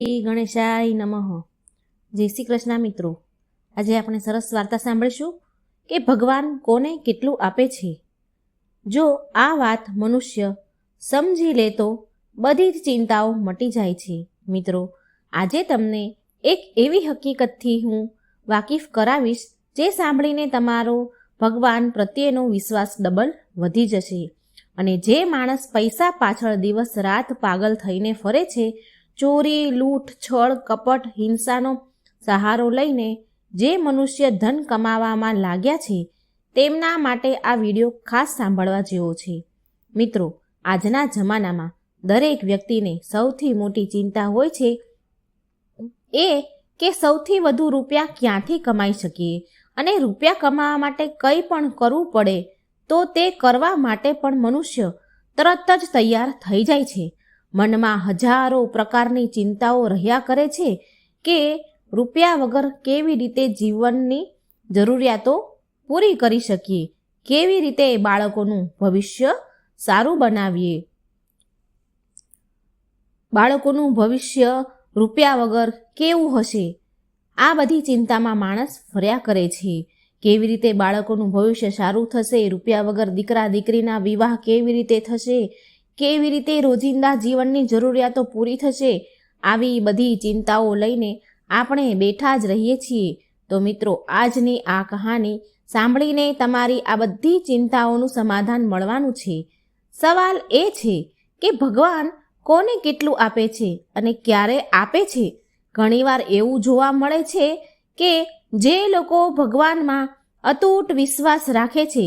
શ્રી ગણેશાય નમઃ. જય શ્રી કૃષ્ણ મિત્રો. આજે આપણે સરસ વાર્તા સાંભળીશું કે ભગવાન કોને કેટલું આપે છે. જો આ વાત મનુષ્ય સમજી લે તો બધી જ ચિંતાઓ મટી જાય છે. મિત્રો, આજે તમને એક એવી હકીકતથી હું વાકેફ કરાવીશ જે સાંભળીને તમારો ભગવાન પ્રત્યેનો વિશ્વાસ ડબલ વધી જશે. અને જે માણસ પૈસા પાછળ દિવસ રાત પાગલ થઈને ફરે છે, ચોરી, લૂંટ, છળ, કપટ, હિંસાનો સહારો લઈને જે મનુષ્ય ધન કમાવામાં લાગ્યા છે, તેમના માટે આ વિડીયો ખાસ સાંભળવા જેવો છે. મિત્રો, આજના જમાનામાં દરેક વ્યક્તિને સૌથી મોટી ચિંતા હોય છે એ કે સૌથી વધુ રૂપિયા ક્યાંથી કમાઈ શકીએ, અને રૂપિયા કમાવા માટે કંઈ પણ કરવું પડે તો તે કરવા માટે પણ મનુષ્ય તરત જ તૈયાર થઈ જાય છે. મનમાં હજારો પ્રકારની ચિંતાઓ રહ્યા કરે છે કે રૂપિયા વગર કેવી રીતે જીવનની જરૂરિયાતો પૂરી કરી શકીએ, કેવી રીતે બાળકોનું ભવિષ્ય સારું બનાવીએ. બાળકોનું ભવિષ્ય રૂપિયા વગર કેવું હશે, આ બધી ચિંતામાં માણસ ફર્યા કરે છે. કેવી રીતે બાળકોનું ભવિષ્ય સારું થશે, રૂપિયા વગર દીકરા દીકરીના વિવાહ કેવી રીતે થશે, કેવી રીતે રોજિંદા જીવનની જરૂરિયાતો પૂરી થશે, આવી બધી ચિંતાઓ લઈને આપણે બેઠા જ રહીએ છીએ. તો મિત્રો, આજની આ કહાની સાંભળીને તમારી આ બધી ચિંતાઓનું સમાધાન મળવાનું છે. સવાલ એ છે કે ભગવાન કોને કેટલું આપે છે અને ક્યારે આપે છે. ઘણીવાર એવું જોવા મળે છે કે જે લોકો ભગવાનમાં અતૂટ વિશ્વાસ રાખે છે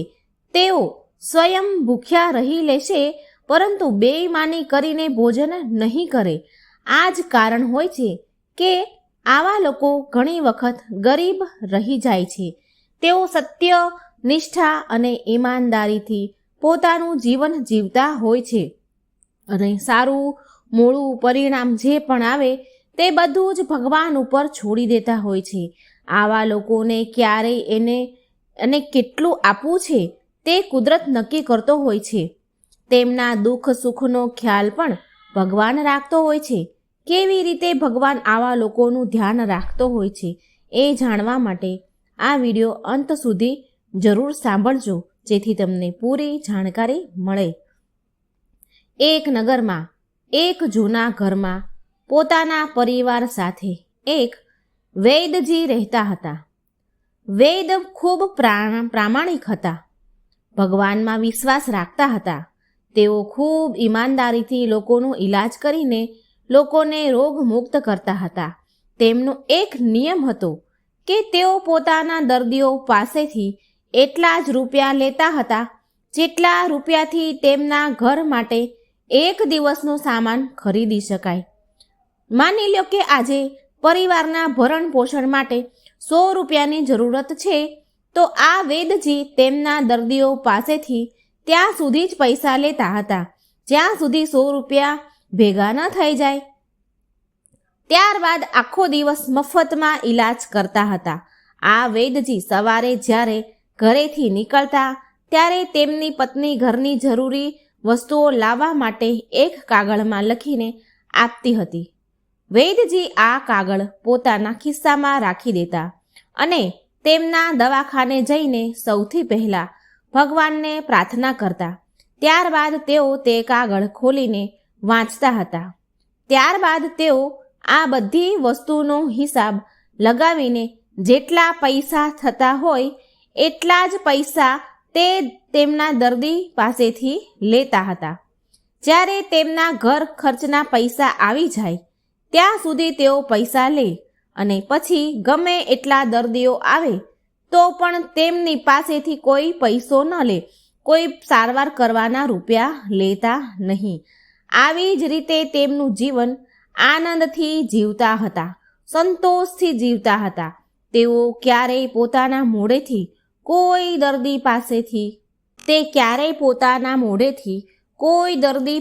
તેઓ સ્વયં ભૂખ્યા રહી લેશે, પરંતુ બેઈમાની કરીને ભોજન નહીં કરે. આ જ કારણ હોય છે કે આવા લોકો ઘણી વખત ગરીબ રહી જાય છે. તેઓ સત્ય, નિષ્ઠા અને ઈમાનદારીથી પોતાનું જીવન જીવતા હોય છે, અને સારું મોડું પરિણામ જે પણ આવે તે બધું જ ભગવાન ઉપર છોડી દેતા હોય છે. આવા લોકોને ક્યારેય એને કેટલું આપવું છે તે કુદરત નક્કી કરતો હોય છે. તેમના દુઃખ સુખનો ખ્યાલ પણ ભગવાન રાખતો હોય છે. કેવી રીતે ભગવાન આવા લોકોનું ધ્યાન રાખતો હોય છે એ જાણવા માટે આ વિડીયો અંત સુધી જરૂર સાંભળજો, જેથી તમને પૂરી જાણકારી મળે. એક નગરમાં એક જૂના ઘરમાં પોતાના પરિવાર સાથે એક વૈદજી રહેતા હતા. વૈદ ખૂબ પ્રામાણિક હતા, ભગવાનમાં વિશ્વાસ રાખતા હતા. તેઓ ખૂબ ઈમાનદારીથી લોકોનો ઈલાજ કરીને લોકોને રોગમુક્ત કરતા હતા. તેમનો એક નિયમ હતો કે તેઓ પોતાના દર્દીઓ પાસેથી એટલા જ રૂપિયા લેતા હતા જેટલા રૂપિયાથી તેમના ઘર માટે એક દિવસનો સામાન ખરીદી શકાય. માની લો કે આજે પરિવારના ભરણ પોષણ માટે 100 રૂપિયાની જરૂરત છે, તો આ વૈદજી તેમના દર્દીઓ પાસેથી ત્યાં સુધી જ પૈસા લેતા હતા જ્યાં સુધી 100 રૂપિયા ભેગા ન થઈ જાય. ત્યારબાદ આખો દિવસ મફતમાં ઈલાજ કરતા હતા. આ વૈદજી સવારે જ્યારે ઘરેથી નીકળતા ત્યારે તેમની પત્ની ઘરની જરૂરી વસ્તુઓ લાવવા માટે એક કાગળમાં લખીને આપતી હતી. વૈદજી આ કાગળ પોતાના ખિસ્સામાં રાખી દેતા અને તેમના દવાખાને જઈને સૌથી પહેલાં ભગવાનને પ્રાર્થના કરતા. ત્યારબાદ તેઓ તે કાગળ ખોલીને વાંચતા હતા. ત્યારબાદ તેઓ આ બધી વસ્તુનો હિસાબ લગાવીને જેટલા પૈસા થતા હોય એટલા જ પૈસા તે તેમના દર્દી પાસેથી લેતા હતા. જ્યારે તેમના ઘર ખર્ચના પૈસા આવી જાય ત્યાં સુધી તેઓ પૈસા લે, અને પછી ગમે એટલા દર્દીઓ આવે તો પણ તેમની પાસેથી કોઈ પૈસો ન લે, કોઈ સારવાર કરવાના રૂપિયા લેતા નહીં. આવી જ રીતે તેમનું જીવન આનંદથી જીવતા હતા, સંતોષથી જીવતા હતા. તેઓ ક્યારેય પોતાના મોઢેથી કોઈ દર્દી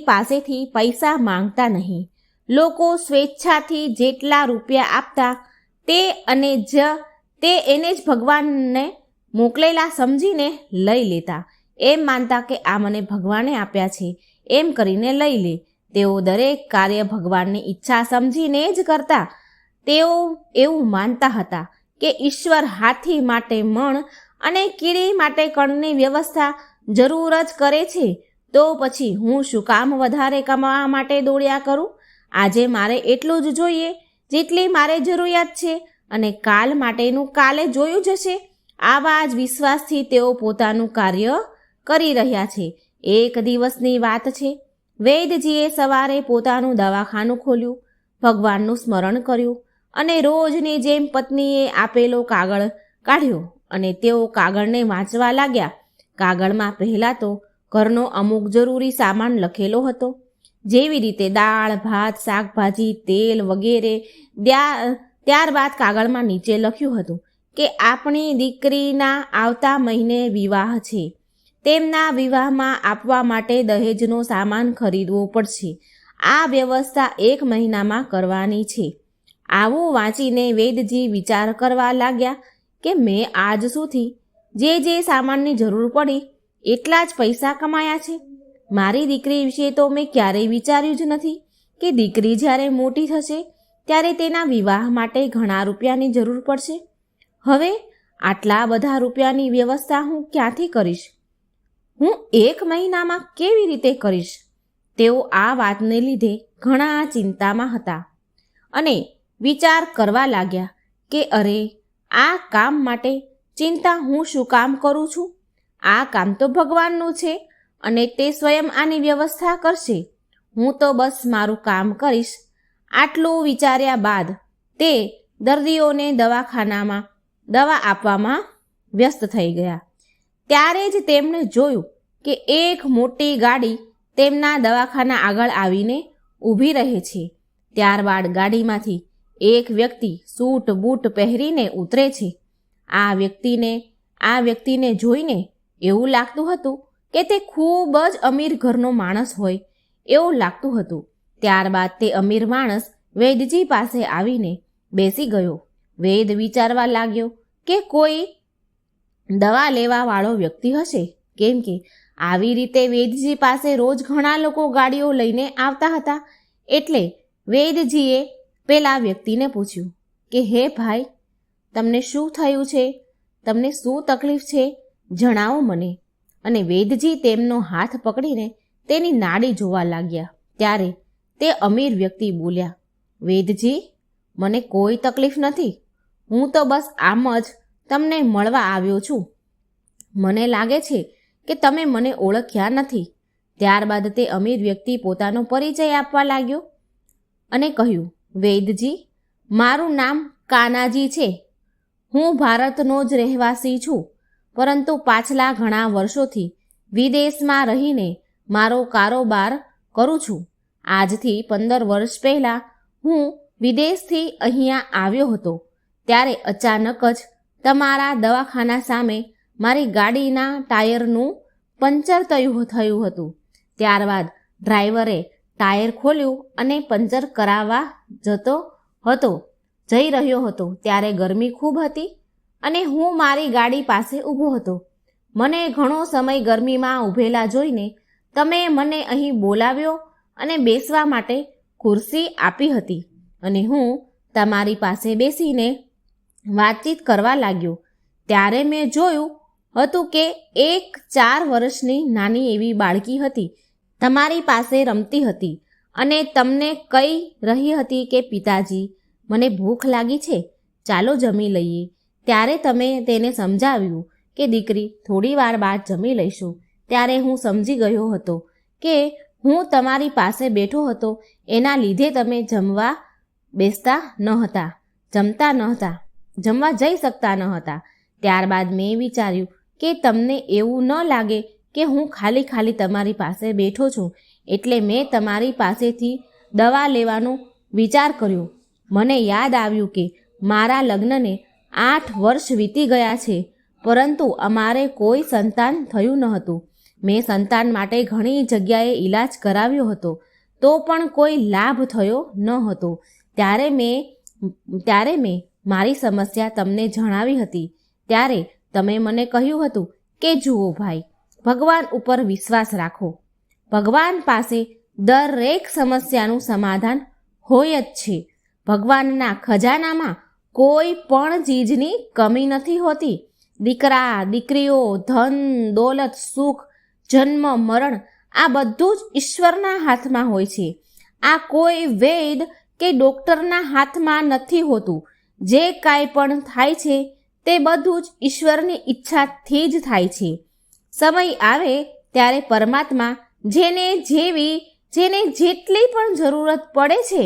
પાસેથી પૈસા માંગતા નહીં. લોકો સ્વેચ્છાથી જેટલા રૂપિયા આપતા તે એને જ ભગવાનને મોકલેલા સમજીને લઈ લેતા. એમ માનતા કે આ મને ભગવાને આપ્યા છે, એમ કરીને લઈ લે. તેઓ દરેક કાર્ય ભગવાનની ઈચ્છા સમજીને જ કરતા. તેઓ એવું માનતા હતા કે ઈશ્વર હાથી માટે મણ અને કીડી માટે કણની વ્યવસ્થા જરૂર જ કરે છે, તો પછી હું શું કામ વધારે કમાવા માટે દોડ્યા કરું? આજે મારે એટલું જ જોઈએ જેટલી મારે જરૂરિયાત છે, અને કાલ માટેનું કાલે જોયું જશે. આવા જ વિશ્વાસથી તેઓ પોતાનું કાર્ય કરી રહ્યા છે. એક દિવસની વાત છે. વૈદજીએ સવારે પોતાનું દવાખાનું ખોલ્યું, ભગવાનનું સ્મરણ કર્યું અને રોજની જેમ પત્નીએ આપેલો કાગળ કાઢ્યો અને તેઓ કાગળને વાંચવા લાગ્યા. કાગળમાં પહેલાં તો ઘરનો અમુક જરૂરી સામાન લખેલો હતો, જેવી રીતે દાળ, ભાત, શાકભાજી, તેલ વગેરે. ત્યારબાદ કાગળમાં નીચે લખ્યું હતું કે આપણી દીકરીના આવતા મહિને વિવાહ છે. તેમના વિવાહમાં આપવા માટે દહેજનો સામાન ખરીદવો પડશે. આ વ્યવસ્થા 1 મહિનામાં કરવાની છે. આવું વાંચીને વૈદજી વિચાર કરવા લાગ્યા કે મેં આજ સુધી જે સામાનની જરૂર પડી એટલા જ પૈસા કમાયા છે. મારી દીકરી વિશે તો મેં ક્યારેય વિચાર્યું જ નથી કે દીકરી જ્યારે મોટી થશે ત્યારે તેના વિવાહ માટે ઘણા રૂપિયાની જરૂર પડશે. હવે આટલા બધા રૂપિયાની વ્યવસ્થા હું ક્યાંથી કરીશ? હું 1 મહિનામાં કેવી રીતે કરીશ? તેઓ આ વાતને લીધે ઘણા ચિંતામાં હતા અને વિચાર કરવા લાગ્યા કે અરે, આ કામ માટે ચિંતા હું શું કામ કરું છું? આ કામ તો ભગવાનનું છે અને તે સ્વયં આની વ્યવસ્થા કરશે. હું તો બસ મારું કામ કરીશ. આટલું વિચાર્યા બાદ તે દર્દીઓને દવાખાનામાં દવા આપવામાં વ્યસ્ત થઈ ગયા. ત્યારે જ તેમણે જોયું કે એક મોટી ગાડી તેમના દવાખાના આગળ આવીને ઊભી રહે છે. ત્યારબાદ ગાડીમાંથી એક વ્યક્તિ સૂટ બૂટ પહેરીને ઉતરે છે. આ વ્યક્તિને જોઈને એવું લાગતું હતું કે તે ખૂબ જ અમીર ઘરનો માણસ હોય એવું લાગતું હતું. ત્યારબાદ તે અમીર માણસ વૈદજી પાસે આવીને બેસી ગયો. વૈદ વિચારવા લાગ્યો કે કોઈ દવા લેવાવાળો વ્યક્તિ હશે, કેમ કે આવી રીતે વૈદજી પાસે રોજ ઘણા લોકો ગાડીઓ લઈને આવતા હતા. એટલે વૈદજીએ પેલા વ્યક્તિને પૂછ્યું કે હે ભાઈ, તમને શું થયું છે? તમને શું તકલીફ છે? જણાવો મને. અને વૈદજી તેમનો હાથ પકડીને તેની નાડી જોવા લાગ્યા. ત્યારે તે અમીર વ્યક્તિ બોલ્યા, વૈદજી, મને કોઈ તકલીફ નથી. હું તો બસ આમ જ તમને મળવા આવ્યો છું. મને લાગે છે કે તમે મને ઓળખ્યા નથી. ત્યારબાદ તે અમીર વ્યક્તિ પોતાનો પરિચય આપવા લાગ્યો અને કહ્યું, વૈદજી, મારું નામ કાનાજી છે. હું ભારતનો જ રહેવાસી છું, પરંતુ પાછલા ઘણા વર્ષોથી વિદેશમાં રહીને મારો કારોબાર કરું છું. આજથી 15 વર્ષ પહેલાં હું વિદેશથી અહીંયા આવ્યો હતો. ત્યારે અચાનક જ તમારા દવાખાના સામે મારી ગાડીના ટાયરનું પંચર થયું હતું. ત્યારબાદ ડ્રાઈવરે ટાયર ખોલ્યું અને પંચર કરાવવા જઈ રહ્યો હતો. ત્યારે ગરમી ખૂબ હતી અને હું મારી ગાડી પાસે ઊભો હતો. મને ઘણો સમય ગરમીમાં ઊભેલા જોઈને તમે મને અહીં બોલાવ્યો અને બેસવા માટે ખુરશી આપી હતી અને હું તમારી પાસે બેસીને વાતચીત કરવા લાગ્યો. ત્યારે મેં જોયું હતું કે એક 4 વર્ષની નાની એવી બાળકી હતી, તમારી પાસે રમતી હતી અને તમને કહી રહી હતી કે પિતાજી, મને ભૂખ લાગી છે, ચાલો જમી લઈએ. ત્યારે તમે તેને સમજાવ્યું કે દીકરી, થોડી વાર બાદ જમી લઈશું. ત્યારે હું સમજી ગયો હતો કે હું તમારી પાસે બેઠો હતો એના લીધે તમે જમવા જઈ શકતા ન હતા. ત્યારબાદ મેં વિચાર્યું કે તમને એવું ન લાગે કે હું ખાલી તમારી પાસે બેઠો છું, એટલે મેં તમારી પાસેથી દવા લેવાનો વિચાર કર્યો. મને યાદ આવ્યું કે મારા લગ્નને 8 વર્ષ વીતી ગયા છે, પરંતુ અમારે કોઈ સંતાન થયું ન હતું. મેં સંતાન માટે ઘણી જગ્યાએ ઈલાજ કરાવ્યો હતો, તો પણ કોઈ લાભ થયો ન હતો. ત્યારે મેં મારી સમસ્યા તમને જણાવી હતી. ત્યારે તમે મને કહ્યું હતું કે જુઓ ભાઈ, ભગવાન ઉપર વિશ્વાસ રાખો. ભગવાન પાસે દરેક સમસ્યાનું સમાધાન હોય જ છે. ભગવાનના ખજાનામાં કોઈ પણ ચીજની કમી નથી હોતી. દીકરા, દીકરીઓ, ધન, દોલત, સુખ, જન્મ, મરણ આ બધું જ ઈશ્વરના હાથમાં હોય છે. આ કોઈ વૈદ કે ડૉક્ટરના હાથમાં નથી હોતું. જે કાંઈ પણ થાય છે તે બધું જ ઈશ્વરની ઈચ્છાથી જ થાય છે. સમય આવે ત્યારે પરમાત્મા જેને જેટલી પણ જરૂરત પડે છે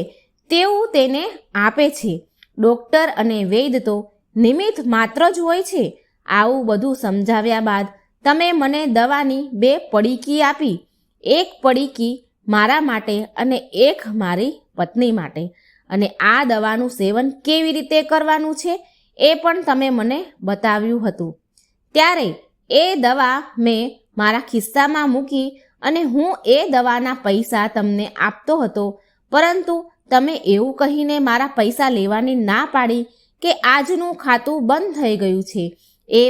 તેવું તેને આપે છે. ડૉક્ટર અને વૈદ તો નિમિત્ત માત્ર જ હોય છે. આવું બધું સમજાવ્યા બાદ તમે મને દવાની 2 પડીકી આપી. એક પડીકી મારા માટે અને એક મારી પત્ની માટે. અને આ દવાનું સેવન કેવી રીતે કરવાનું છે એ પણ તમે મને બતાવ્યું હતું. ત્યારે એ દવા મેં મારા ખિસ્સામાં મૂકી અને હું એ દવાના પૈસા તમને આપતો હતો, પરંતુ તમે એવું કહીને મારા પૈસા લેવાની ના પાડી કે આજનું ખાતું બંધ થઈ ગયું છે. એ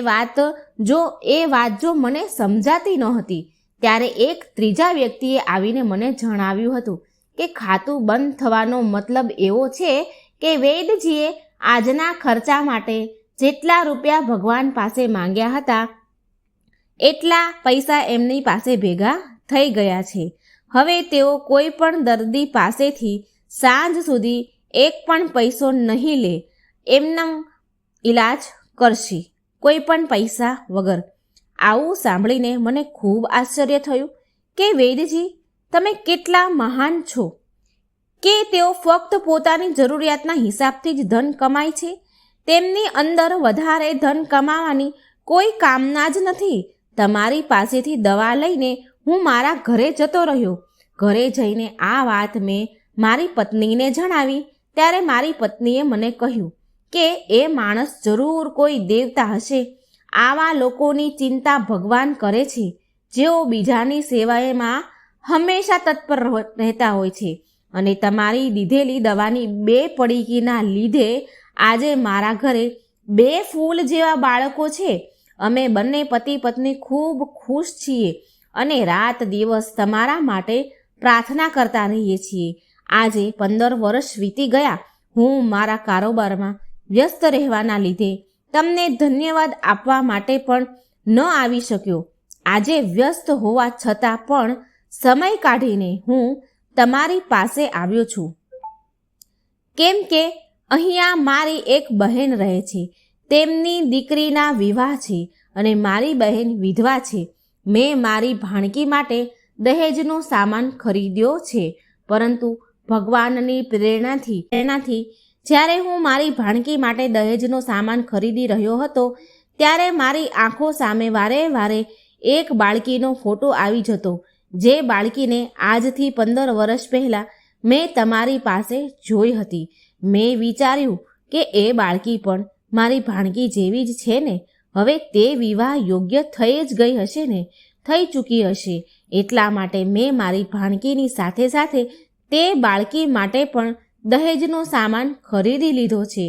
વાત જો મને સમજાતી નહોતી ત્યારે એક ત્રીજા વ્યક્તિએ આવીને મને જણાવ્યું હતું કે ખાતું બંધ થવાનો મતલબ એવો છે કે વૈદજીએ આજના ખર્ચા માટે જેટલા રૂપિયા ભગવાન પાસે માંગ્યા હતા એટલા પૈસા એમની પાસે ભેગા થઈ ગયા છે. હવે તેઓ કોઈ પણ દર્દી પાસેથી સાંજ સુધી એક પણ પૈસો નહીં લે. એમનો ઈલાજ કરશે કોઈ પણ પૈસા વગર. આવું સાંભળીને મને ખૂબ આશ્ચર્ય થયું કે વૈદજી તમે કેટલા મહાન છો કે તેઓ ફક્ત પોતાની જરૂરિયાતના હિસાબથી જ ધન કમાય છે. તેમની અંદર વધારે ધન કમાવાની કોઈ કામના જ નથી. તમારી પાસેથી દવા લઈને હું મારા ઘરે જતો રહ્યો. ઘરે જઈને આ વાત મેં મારી પત્નીને જણાવી ત્યારે મારી પત્નીએ મને કહ્યું કે એ માણસ જરૂર કોઈ દેવતા હશે. આવા લોકોની ચિંતા ભગવાન કરે છે જેઓ બીજાની સેવામાં હંમેશા તત્પર રહેતા હોય છે. અને તમારી દીધેલી દવાની 2 પડીકીના લીધે આજે મારા ઘરે 2 ફૂલ જેવા બાળકો છે. અમે બંને પતિ પત્ની ખૂબ ખુશ છીએ અને રાત દિવસ તમારા માટે પ્રાર્થના કરતા રહીએ છીએ. આજે 15 વર્ષ વીતી ગયા. હું મારા કારોબારમાં વ્યસ્ત રહેવાના લીધે તમને ધન્યવાદ આપવા માટે પણ ન આવી શક્યો. આજે વ્યસ્ત હોવા છતાં પણ સમય કાઢીને હું તમારી પાસે આવ્યો છું, કેમ કે અહીંયા મારી એક બહેન રહે છે. તેમની દીકરીના વિવાહ છે અને મારી બહેન વિધવા છે. મેં મારી ભાણકી માટે દહેજનો સામાન ખરીદ્યો છે, પરંતુ ભગવાનની પ્રેરણાથી જ્યારે હું મારી ભાણકી માટે દહેજનો સામાન ખરીદી રહ્યો હતો ત્યારે મારી આંખો સામે વારે એક બાળકીનો ફોટો આવી જતો, જે બાળકીને આજથી 15 વર્ષ પહેલાં મેં તમારી પાસે જોઈ હતી. મેં વિચાર્યું કે એ બાળકી પણ મારી ભાણકી જેવી જ છે ને. હવે તે વિવાહ યોગ્ય થઈ જ ગઈ હશે ને, થઈ ચૂકી હશે. એટલા માટે મેં મારી ભાણકીની સાથે સાથે તે બાળકી માટે પણ દહેજનો સામાન ખરીદી લીધો છે.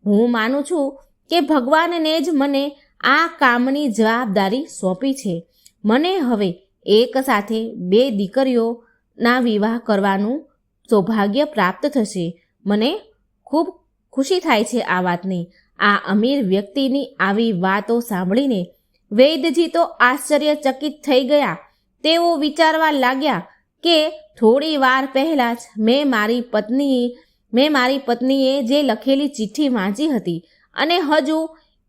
હું માનું છું કે ભગવાનને જ મને આ કામની જવાબદારી સોંપી છે. મને હવે એક સાથે 2 દીકરીઓના વિવાહ કરવાનું સૌભાગ્ય પ્રાપ્ત થશે. મને ખૂબ ખુશી થાય છે આ વાતની. આ અમીર વ્યક્તિની આવી વાતો સાંભળીને વૈદજી તો આશ્ચર્યચકિત થઈ ગયા. તેઓ વિચારવા લાગ્યા કે થોડી વાર પહેલાં જ મેં મારી પત્નીએ જે લખેલી ચિઠ્ઠી વાંચી હતી અને હજુ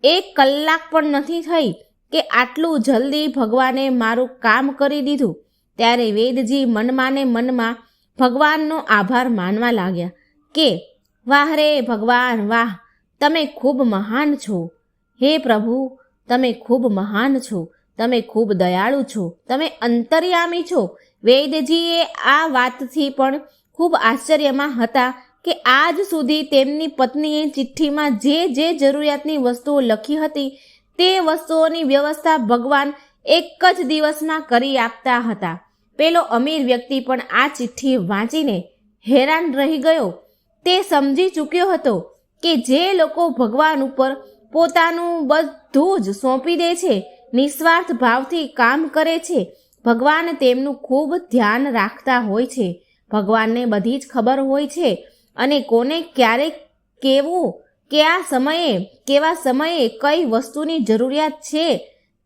1 કલાક પણ નથી થઈ કે આટલું જલ્દી ભગવાને મારું કામ કરી દીધું. ત્યારે વૈદજી મનમાં ને મનમાં ભગવાનનો આભાર માનવા લાગ્યા કે વાહ રે ભગવાન, વાહ, તમે ખૂબ મહાન છો. હે પ્રભુ, તમે ખૂબ મહાન છો. તમે ખૂબ દયાળુ છો. તમે અંતર્યામી છો. વૈદજીએ આ વાતથી પણ ખૂબ આશ્ચર્યમાં હતા કે આજ સુધી તેમની પત્નીએ ચિઠ્ઠીમાં જે જરૂરિયાતની વસ્તુઓ લખી હતી તે વસ્તુઓની વ્યવસ્થા ભગવાન એક જ દિવસમાં કરી આપતા હતા. પેલો અમીર વ્યક્તિ પણ આ ચિઠ્ઠી વાંચીને હેરાન રહી ગયો. તે સમજી ચૂક્યો હતો કે જે લોકો ભગવાન ઉપર પોતાનું બધું જ સોંપી દે છે, નિસ્વાર્થ ભાવથી કામ કરે છે, ભગવાન તેમનું ખૂબ ધ્યાન રાખતા હોય છે. ભગવાનને બધી જ ખબર હોય છે અને કોને ક્યારે કેવું કેવા સમયે કઈ વસ્તુની જરૂરિયાત છે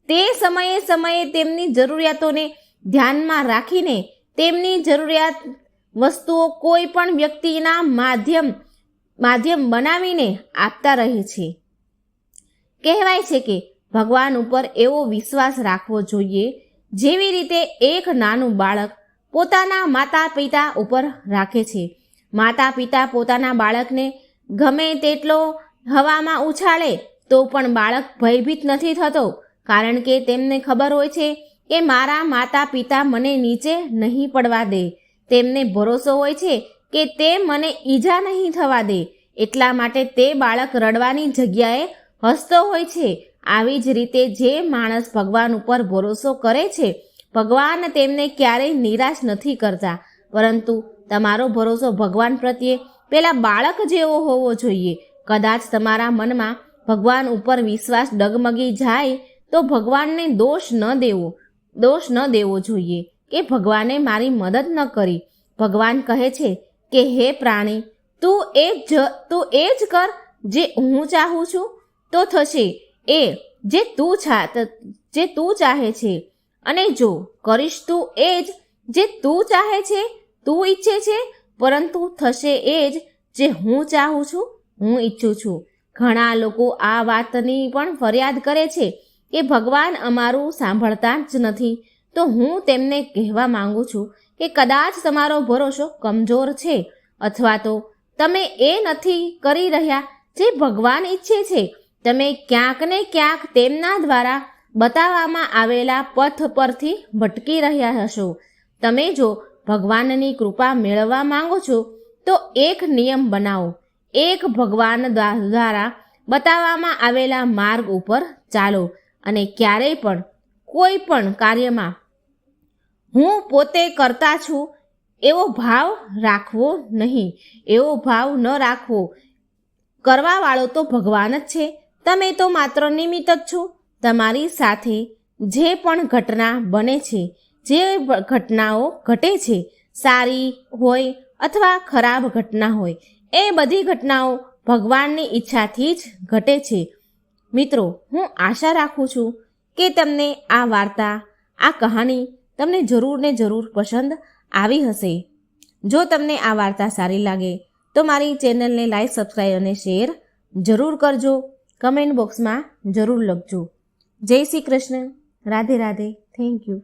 તે સમયે તેમની જરૂરિયાતોને ધ્યાનમાં રાખીને તેમની જરૂરિયાત વસ્તુઓ કોઈ પણ વ્યક્તિના માધ્યમ બનાવીને આપતા રહે છે. કહેવાય છે કે ભગવાન ઉપર એવો વિશ્વાસ રાખવો જોઈએ જેવી રીતે એક નાનું બાળક પોતાના માતા પિતા ઉપર રાખે છે. માતા પિતા પોતાના બાળકને ગમે તેટલો હવામાં ઉછાળે તો પણ બાળક ભયભીત નથી થતો, કારણ કે તેમને ખબર હોય છે કે મારા માતા પિતા મને નીચે નહીં પડવા દે. તેમને ભરોસો હોય છે કે તે મને ઈજા નહીં થવા દે, એટલા માટે તે બાળક રડવાની જગ્યાએ હસતો હોય છે. આવી જ રીતે જે માણસ ભગવાન ઉપર ભરોસો કરે છે, ભગવાન તેમને ક્યારેય નિરાશ નથી કરતા. પરંતુ તમારો ભરોસો ભગવાન પ્રત્યે પેલા બાળક જેવો હોવો જોઈએ. કદાચ તમારા મનમાં ભગવાન ઉપર વિશ્વાસ ડગમગી જાય તો ભગવાનને દોષ ન દેવો જોઈએ કે ભગવાને મારી મદદ ન કરી. ભગવાન કહે છે કે હે પ્રાણી, તું એ જ કર જે હું ચાહું છું, તો થશે એ જે તું ચાહે છે. અને જો કરીશ તું એ જ જે તું ચાહે છે, તું ઈચ્છે છે, પરંતુ થશે એ જ જે હું ચાહું છું, હું ઈચ્છું છું. ઘણા લોકો આ વાતની પણ ફરિયાદ કરે છે કે ભગવાન અમારું સાંભળતા જ નથી. તો હું તેમને કહેવા માંગુ છું કે કદાચ તમારો ભરોસો કમજોર છે, અથવા તો તમે એ નથી કરી રહ્યા જે ભગવાન ઈચ્છે છે. તમે ક્યાંક ને ક્યાંક તેમના દ્વારા બતાવવામાં આવેલા પથ પરથી ભટકી રહ્યા હશો. તમે જો ભગવાનની કૃપા મેળવવા માંગો છો તો એક નિયમ બનાવો. એક ભગવાન દ્વારા બતાવવામાં આવેલા માર્ગ ઉપર ચાલો અને ક્યારેય પણ કોઈ પણ કાર્યમાં હું પોતે કરતા છું એવો ભાવ રાખવો નહીં. એવો ભાવ ન રાખવો. કરવાવાળો તો ભગવાન જ છે, તમે તો માત્ર નિમિત્ત જ છો. તમારી સાથે જે પણ ઘટના બને છે, જે ઘટનાઓ ઘટે છે, સારી હોય અથવા ખરાબ ઘટના હોય, એ બધી ઘટનાઓ ભગવાનની ઈચ્છાથી જ ઘટે છે. મિત્રો, હું આશા રાખું છું કે તમને આ વાર્તા, આ કહાની તમને જરૂર ને જરૂર પસંદ આવી હશે. જો તમને આ વાર્તા સારી લાગે તો મારી ચેનલને લાઈક, સબસ્ક્રાઈબ અને શેર જરૂર કરજો. કમેન્ટ બોક્સમાં જરૂર લખજો. જય શ્રી કૃષ્ણ. રાધે રાધે. Thank you.